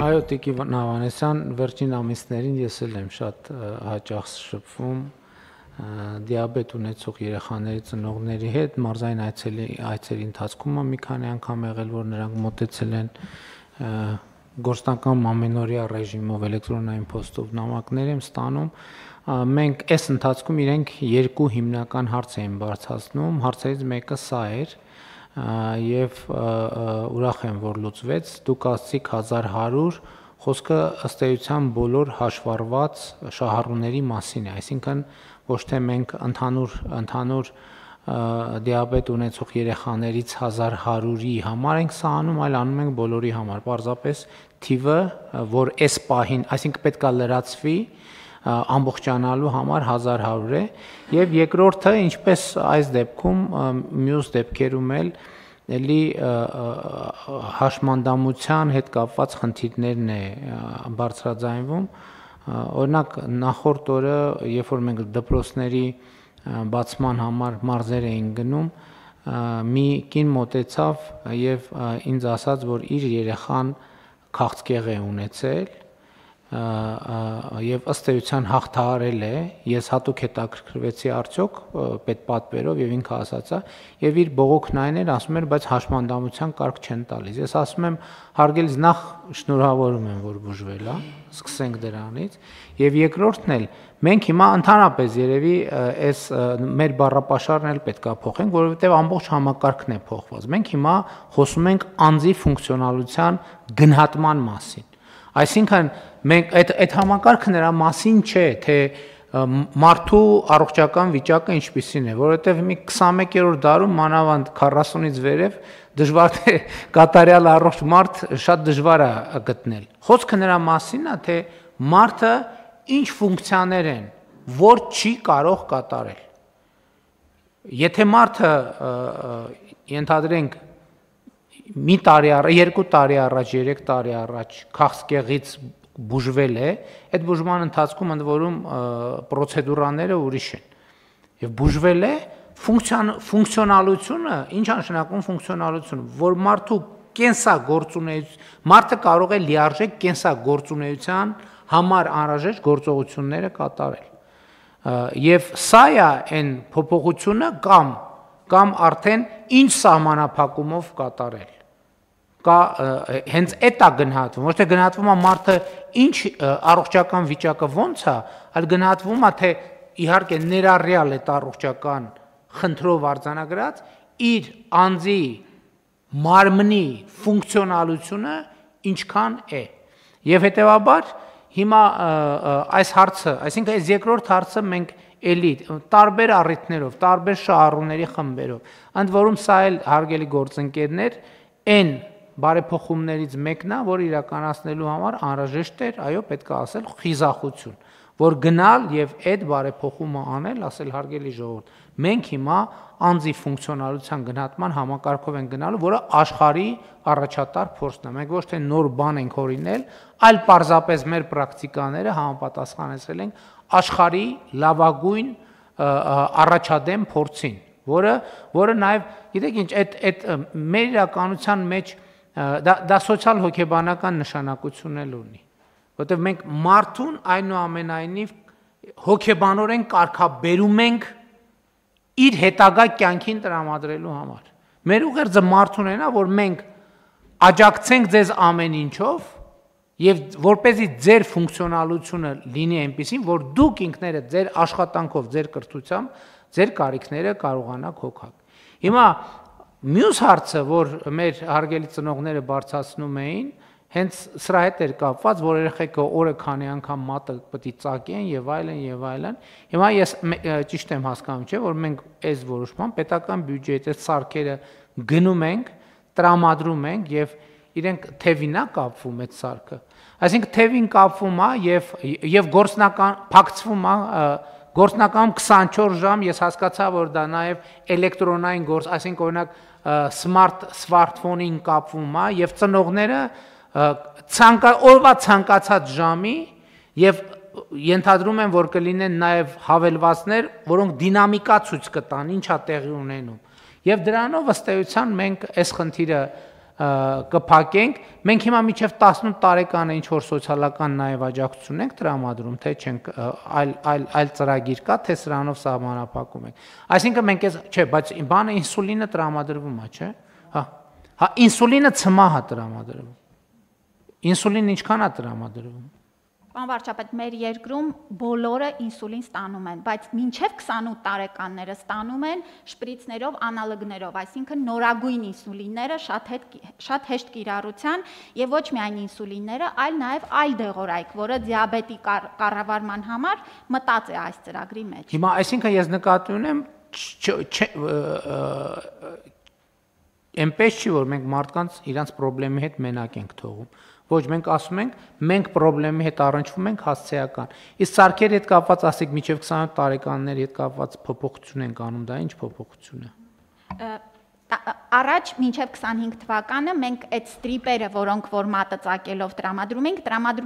Այո, Տիկին Նավանեսյան, վերջին ամիսներին ես էլ եմ շատ հաճախ շփվում դիաբետ ունեցող երեխաների ծնողների հետ, մարզային այցերի ընթացքում մի քանի անգամ եղել, որ նրանք մոտեցել են գործնական ամենօրյա ռեժիմով էլեկտրոնային փոստով նամակներ եմ ստանում, մենք այս ընթացքում իրենք երկու հիմնական հարց էին բարձրացնում, հարցերից մեկը սա էր, եւ ուրախ եմ, որ լուծվեց, դուք ասացիք 1100, խոսքը ըստ էության բոլոր հաշվառված շահառուների մասին է, այսինքն ոչ թե մենք ընդհանուր դիաբետ ունեցող երեխաներից 1100-ի համար ենք սա անում, այլ անում ենք բոլորի համար, պարզապես թիվը, որ այս պահին, այսինքն պետք է լրացվի ամբողջանալու համար 1100 է եւ երկրորդը ինչպես այս դեպքում մյուս դեպքերում էլի հաշմանդամության հետ կապված խնդիրներն է բարձրաձայնվում օրինակ նախորդ օրը երբ որ մենք դպրոցների բացման համար մարզեր էին գնում մի կին մոտեցավ եւ ինձ ասաց որ իր երեխան քաղցկեղ է ունեցել եւ ըստ էության հաղթահարել է, ես հատուկ հետաքրքրվեցի արդյոք պետպատվերով եւ ինքը ասացա եւ իր բողոքն այն էր, ասում էր, բայց հաշմանդամության կարգ չեն տալիս։ Ես ասում եմ, հարգելիս նախ շնորհավորում եմ, որ բուժվել է, սկսենք դրանից եւ երկրորդն էլ մենք հիմա ընդհանրապես երևի այս մեր բառապաշարն էլ պետքա փոխենք, որովհետեւ ամբողջ համակարգն է փոխված։ Մենք հիմա խոսում ենք անձի ֆունկցիոնալության գնահատման մասին։ Այսինքն մենք այդ համակարգը նրա մասին չէ, թե մարդու առողջական վիճակը ինչպիսին է, որովհետև մի 21-րդ դարում մանավանդ 40-ից վերև դժվար է կատարյալ առողջ մարդ շատ դժվար է գտնել։ Խոսքը նրա մասինն է, թե մարդը ինչ ֆունկցիաներ են, որ չի կարող կատարել։ Եթե մարդը ենթադրենք մի տարի առաջ, 2 տարի առաջ, 3 տարի առաջ քաղցկեղից բուժվել է, այդ բուժման ընթացքում ընդ որում պրոցեդուրաները ուրիշ են։ Եվ բուժվել է ֆունկցիոնալությունը, ինչ նշանակում ֆունկցիոնալություն, որ մարդու կենսագործունեություն, մարդը կարող է լիարժեք կենսագործունեության համար անհրաժեշտ գործողությունները կատարել։ Եվ սա է այն փոփոխությունը կամ արդեն ինչ սահմանափակումով կատարել։ Կա հենց այդ է գնահատվում, ոչ թե գնահատվում է մարդը ինչ առողջական վիճակը ոնց է, այլ գնահատվում է թե իհարկե ներառյալ այդ առողջական խնդրով արձանագրած իր անձի մարմնի ֆունկցիոնալությունը ինչքան է։ Եվ հետեւաբար հիմա այս հարցը, այսինքն այս երկրորդ հարցը մենք էլի տարբեր առիթներով, տարբեր շահառուների խմբերով, ընդ որում սա էլ հարգելի գործընկերներ, այն բարեփոխումներից մեկն է, որ իրականացնելու համար անհրաժեշտ էր, այո, պետք է ասել խիզախություն, որ գնալ եւ այդ բարեփոխումը անել, ասել հարգելի ժողովուրդ, մենք հիմա անձի ֆունկցիոնալության գնահատման համակարգով են գնալու, որը աշխարհի առաջատար փորձն է։ Մենք ոչ թե նոր բան ենք հորինել, այլ պարզապես մեր պրակտիկաները համապատասխանեցրել են աշխարհի լավագույն առաջադեմ փորձին, որը նաև, գիտեք ինչ, այդ մեր իրականության մեջ դա սոցիալ հոգեբանական նշանակություն էլ ունի, որտեղ մենք մարդուն այնուամենայնիվ հոգեբանորեն կարգաբերում ենք իր հետագա կյանքին տրամադրելու համար։ Մեր ուղերձը մարդուն է նա, որ մենք աջակցենք ձեզ ամեն ինչով եւ որպեսզի ձեր ֆունկցիոնալությունը լինի այնպեսին, որ դուք ինքներդ ձեր աշխատանքով, ձեր կրթությամբ, ձեր կարիքները կարողանաք հոգալ։ Հիմա մյուս հարցը, որ մեր հարգելի ծնողները բարձրացնում էին, հենց սրա հետ էր կապված, որ երեխեքը օրը քանի անգամ մատը պետք է ծակեն եւ այլն եւ այլն։ Հիմա ես ճիշտ եմ հասկանում, չէ՞, որ մենք այս որոշման պետական բյուջեից այս սարքերը գնում ենք, տրամադրում ենք եւ իրենք թևին է կապվում այդ սարքը։ Այսինքն թևին կապվում է եւ գործնական փակցվում է գործնականում 24 ժամ, ես հասկացա, որ դա նաեւ էլեկտրոնային գործ, այսինքն օրինակ սմարթֆոնին կապվում է եւ ծնողները օրվա ցանկացած ժամի եւ ենթադրում եմ, որ կլինեն նաեւ հավելվածներ, որոնք դինամիկա ցույց կտան, ինչա տեղի ունենում։ Եվ դրանով ըստ էության մենք այս խնդիրը կփակենք, մենք հիմա միջև 18 տարեկանը ինչ որ սոցիալական նաև աջակցություն ենք տրամադրում, թե չենք այլ ծրագիր կա, թե սրանով սահմանափակում ենք։ Այսինքն մենք այս, չէ, բայց բանը ինսուլինը տրամադրվում է, չէ՞։ Հա, ինսուլինը ցմահ է տրամադրվում։ Ինսուլինը ինչքան է տրամադրվում։ Պարոն վարչապետ, մեր երկրում բոլորը ինսուլին ստանում են, բայց մինչև 28 տարեկանները ստանում են շպրիցներով, անալոգներով, այսինքն նորագույն ինսուլինները շատ հեշտ կիրառության եւ ոչ միայն ինսուլինները, այլ նաեւ այլ դեղորայք, որը դիաբետի կառավարման համար մտած է այս ծրագրի մեջ։ Հիմա այսինքն ես նկատի ունեմ այնպես չի, որ մենք մարդկանց իրանց խնդրի հետ մենակ ենք թողում։ Ոչ, մենք ասում ենք, մենք խնդրի հետ առնչվում ենք հասցեական։ Իսկ սարքերի հետ կապված, ասեք, մինչև 27 տարեկանների հետ կապված փոփոխություն ենք անում, դա ինչ փոփոխություն է։ Առաջ մինչև 25 թվականը մենք այդ ստրիպերը, որոնք որ մատը ծակելով տրամադրում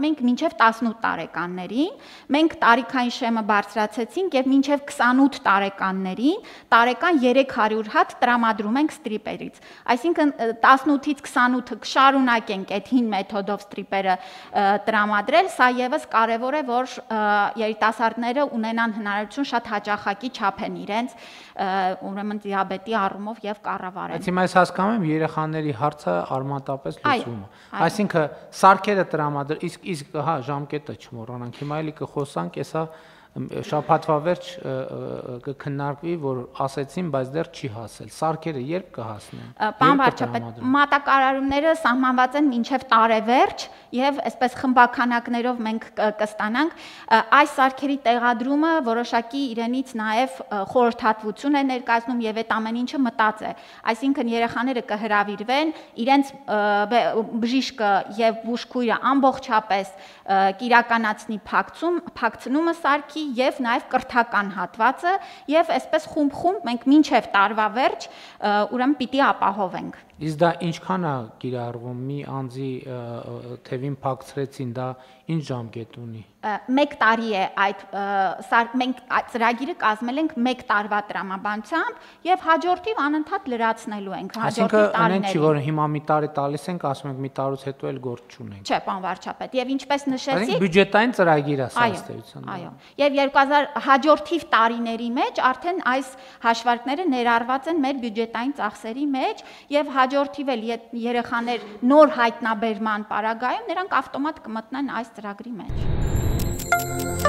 ենք մինչև 18 տարեկաններին, մենք տարիքային շեմը բարձրացեցինք եւ մինչև 28 տարեկաններին տարեկան 300 հատ տրամադրում ենք ստրիպերից։ Այսինքն 18-ից 28-ը կշարունակենք այդ հին մեթոդով ստրիպերը տրամադրել, սա եւս կարեւոր է, որ երիտասարդները ունենան հնարավորություն շատ հաճախակի չափեն իրենց ուրեմն դիաբետի առումով եւ կառավարեն։ Բայց հիմա ես հասկանում եմ երեխաների հարցը արմատապես լուծվում է։ Այսինքն սարքերը տրամադրել, իսկ հա ժամկետը չմոռանանք, հիմա էլի կխոսանք, հեսա շաբաթվա վերջ կքննարկվի, որ ասեցին, բայց դեռ չի հասել։ Սարքերը երբ կհասնեն։ Պարոն վարչապետ, մատակարարումները սահմանված են մինչև տարեվերջ եւ այսպես խմբականակներով մենք կստանանք։ Այս սարքերի տեղադրումը որոշակի իրենից նաեւ խորհրդատվություն է ներկայացնում եւ այդ ամեն ինչը մտած է։ Այսինքն երեխաները կհրավիրվեն, իրենց բժիշկը եւ բուժքույրը ամբողջապես կիրականացնի փակցնումը սարքի եւ նաեւ կրթական հատվածը եւ այսպես խումբ մենք մինչեւ տարվա վերջ ուրեմն պիտի ապահովենք։ Իսկ դա ինչքան է կիրառվում մի անձի թևին փակցրեցին, դա ինչ ժամկետ ունի։ 1 տարի է այդ մենք ծրագիրը կազմել ենք 1 տարվա տրամաբանությամբ եւ հաջորդիվ անընդհատ լրացնելու ենք հաջորդի տարիներին։ Այսինքն, որ հիմա մի տարի տալիս ենք, ասում ենք մի տարուց հետո էլ գործ չունենք։ Չէ, պարոն վարչապետ, եւ ինչպես նշեցիք, բյուջետային ծրագիր է սա ըստեյության։ Այո։ Եվ 2000 հաջորդիվ տարիների մեջ արդեն այս հաշվարկները ներառված են մեր բյուջետային ծախսերի մեջ եւ հաջորդիվ էլ երեխաներ նոր հայտնաբերման պարագայում նրանք ավտոմատ կմտնեն այս ծրագրի մեջ։